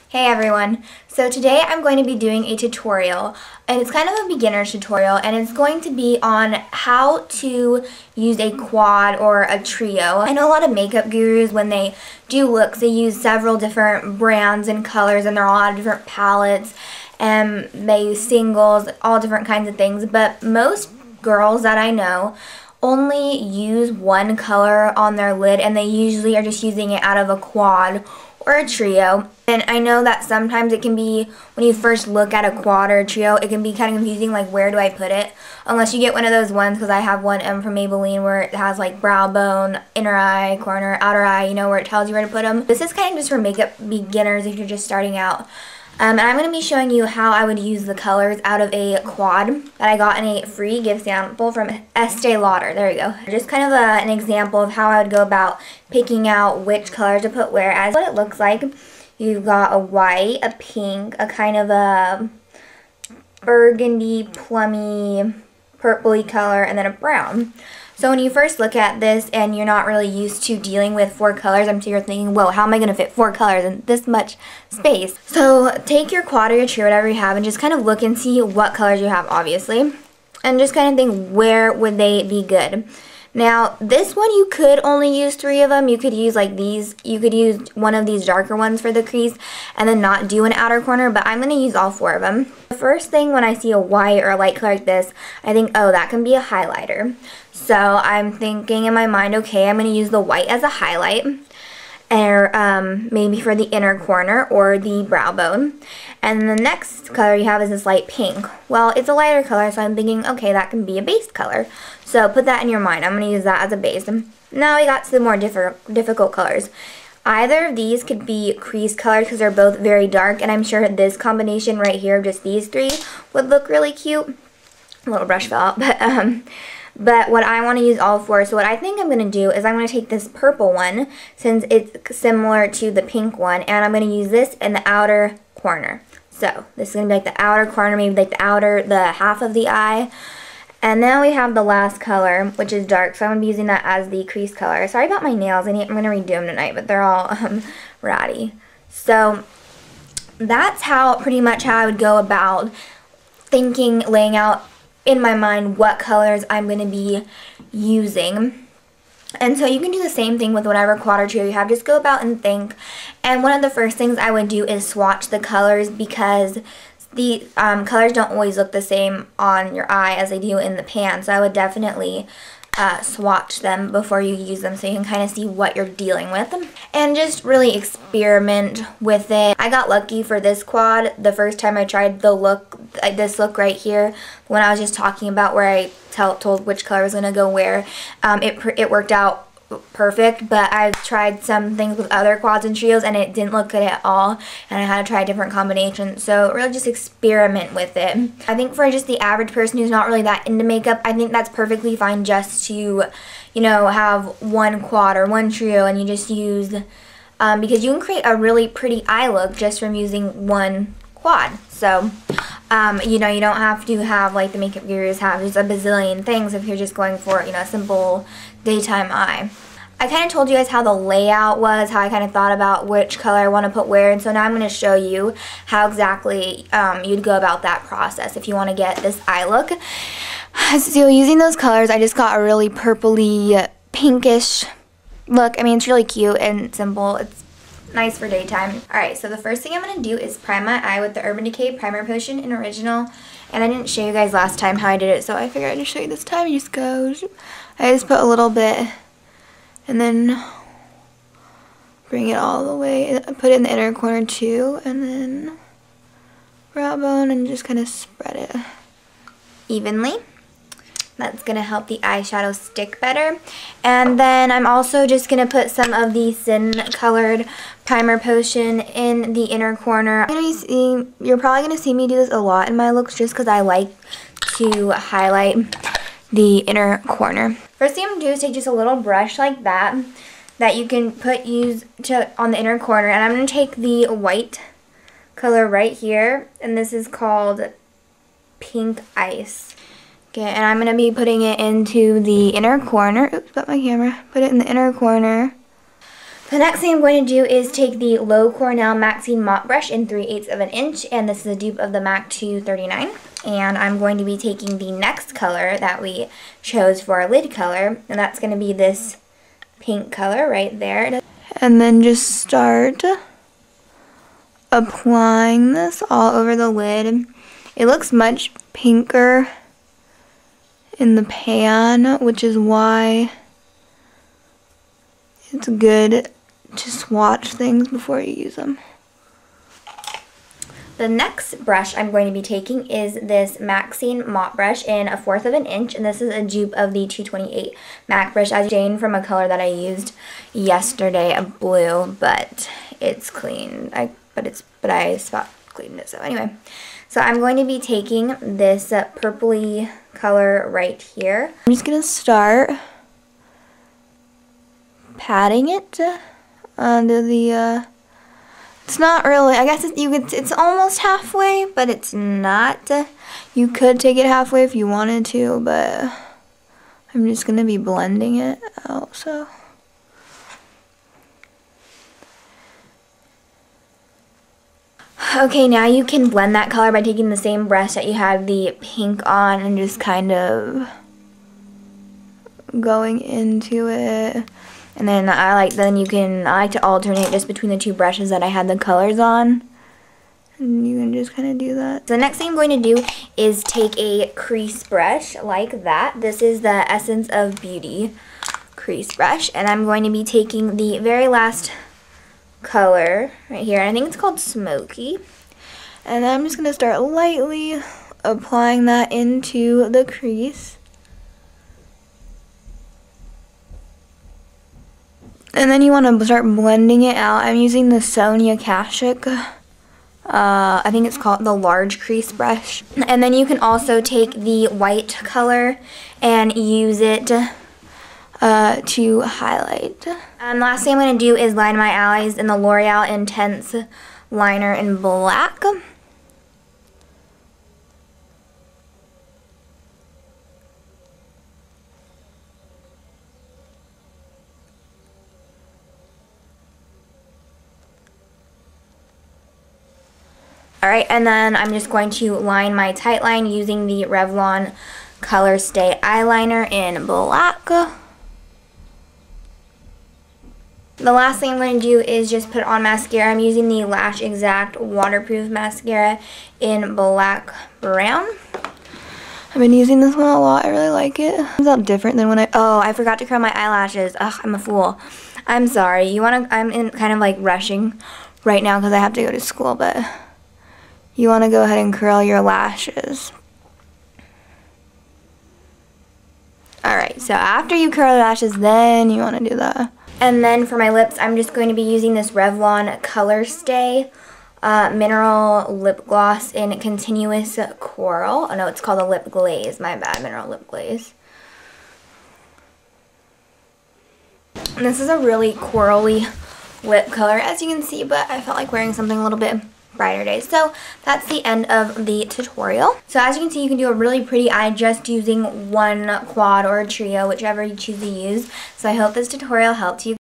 Hey everyone, so today I'm going to be doing a tutorial, and it's kind of a beginner's tutorial, and it's going to be on how to use a quad or a trio. I know a lot of makeup gurus, when they do looks, they use several different brands and colors, and there are a lot of different palettes, and they use singles, all different kinds of things, but most girls that I know only use one color on their lid, and they usually are just using it out of a quad or a trio. And I know that sometimes it can be, when you first look at a quad or a trio, it can be kind of confusing, like where do I put it? Unless you get one of those ones, because I have one from Maybelline where it has like brow bone, inner eye, corner, outer eye, you know, where it tells you where to put them. This is kind of just for makeup beginners if you're just starting out. And I'm going to be showing you how I would use the colors out of a quad that I got in a free gift sample from Estée Lauder. There you go. Just kind of an example of how I would go about picking out which colors to put where. As what it looks like, you've got a white, a pink, a kind of a burgundy, plummy, purpley color, and then a brown. So when you first look at this and you're not really used to dealing with 4 colors, I'm sure you're thinking, whoa, how am I going to fit 4 colors in this much space? So take your quad or your trio, whatever you have, and just kind of look and see what colors you have, obviously. And just kind of think, where would they be good? Now, this one you could only use 3 of them. You could use like these. You could use one of these darker ones for the crease and then not do an outer corner, but I'm going to use all 4 of them. The first thing when I see a white or a light color like this, I think, oh, that can be a highlighter. So I'm thinking in my mind, okay, I'm going to use the white as a highlight, or maybe for the inner corner or the brow bone. And the next color you have is this light pink. Well, it's a lighter color, so I'm thinking, okay, that can be a base color. So put that in your mind. I'm going to use that as a base. Now we got to the more difficult colors. Either of these could be crease colors because they're both very dark, and I'm sure this combination right here of just these 3 would look really cute. A little brush fell out, but what I want to use all 4, so what I think I'm going to do is I'm going to take this purple one, since it's similar to the pink one, and I'm going to use this in the outer corner. So this is going to be like the outer corner, maybe like the half of the eye. And now we have the last color, which is dark, so I'm going to be using that as the crease color. Sorry about my nails, I'm going to redo them tonight, but they're all ratty. So that's pretty much how I would go about thinking, laying out in my mind what colors I'm going to be using. And so you can do the same thing with whatever quad or trio you have. Just go about and think. And one of the first things I would do is swatch the colors, because the colors don't always look the same on your eye as they do in the pan. So I would definitely swatch them before you use them, so you can kind of see what you're dealing with, and just really experiment with it. I got lucky for this quad the first time I tried the look, this look right here, when I was just talking about where I told which color was going to go where. It worked out perfect, but I've tried some things with other quads and trios and it didn't look good at all, and I had to try a different combination. So really just experiment with it. I think for just the average person who's not really that into makeup, I think that's perfectly fine just to, you know, have one quad or one trio, and you just use, because you can create a really pretty eye look just from using one quad. So you know, you don't have to have, like the makeup gurus have, just a bazillion things if you're just going for, you know, a simple daytime eye. I kind of told you guys how the layout was, how I kind of thought about which color I want to put where, and so now I'm going to show you how exactly you'd go about that process if you want to get this eye look. So using those colors, I just got a really purpley, pinkish look. I mean, it's really cute and simple. It's nice for daytime. Alright, so the first thing I'm going to do is prime my eye with the Urban Decay Primer Potion in Original. And I didn't show you guys last time how I did it, so I figured I'd just show you this time. You just go, I just put a little bit and then bring it all the way, put it in the inner corner too, and then brow bone, and just kind of spread it evenly. That's going to help the eyeshadow stick better. And then I'm also just going to put some of the Sin Colored Primer Potion in the inner corner. You're probably going to see me do this a lot in my looks just because I like to highlight the inner corner. First thing I'm going to do is take just a little brush like that you can use on the inner corner. And I'm going to take the white color right here. And this is called Pink Ice. Okay, and I'm going to be putting it into the inner corner. Oops, got my camera. Put it in the inner corner. The next thing I'm going to do is take the Low Cornell Maxine Mop Brush in 3/8 of an inch, and this is a dupe of the MAC 239. And I'm going to be taking the next color that we chose for our lid color, and that's going to be this pink color right there. And then just start applying this all over the lid. It looks much pinker in the pan, which is why it's good to swatch things before you use them. The next brush I'm going to be taking is this Maxine Mop Brush in 1/4 of an inch, and this is a dupe of the 228 MAC brush. As Jane from a color that I used yesterday, a blue, but it's clean. But I spot cleaned it. So anyway, so I'm going to be taking this purpley color right here. I'm just gonna start patting it under the. It's not really. I guess it's almost halfway, but it's not. You could take it halfway if you wanted to, but I'm just gonna be blending it out. So. Okay, now you can blend that color by taking the same brush that you had the pink on and just kind of going into it. And then I like to alternate just between the two brushes that I had the colors on. And you can just kind of do that. So the next thing I'm going to do is take a crease brush like that. This is the Essence of Beauty crease brush. And I'm going to be taking the very last color right here. I think it's called Smokey. And I'm just going to start lightly applying that into the crease. And then you want to start blending it out. I'm using the Sonia Kashuk. I think it's called the large crease brush. And then you can also take the white color and use it to highlight. And last thing I'm going to do is line my eyes in the L'Oreal Intense liner in black. Alright, and then I'm just going to line my tight line using the Revlon Colorstay Eyeliner in black. The last thing I'm going to do is just put on mascara. I'm using the Lash Exact Waterproof Mascara in black brown. I've been using this one a lot. I really like it. It comes out different than when I forgot to curl my eyelashes. Ugh, I'm a fool. I'm sorry. I'm in kind of like rushing right now because I have to go to school, but you want to go ahead and curl your lashes. Alright, so after you curl the lashes, then you want to do that. And then for my lips, I'm just going to be using this Revlon Colorstay Mineral Lip Gloss in Continuous Coral. Oh no, it's called a lip glaze. My bad, mineral lip glaze. And this is a really corally lip color, as you can see, but I felt like wearing something a little bit brighter today. So that's the end of the tutorial. So as you can see, you can do a really pretty eye just using one quad or a trio, whichever you choose to use. So I hope this tutorial helped you.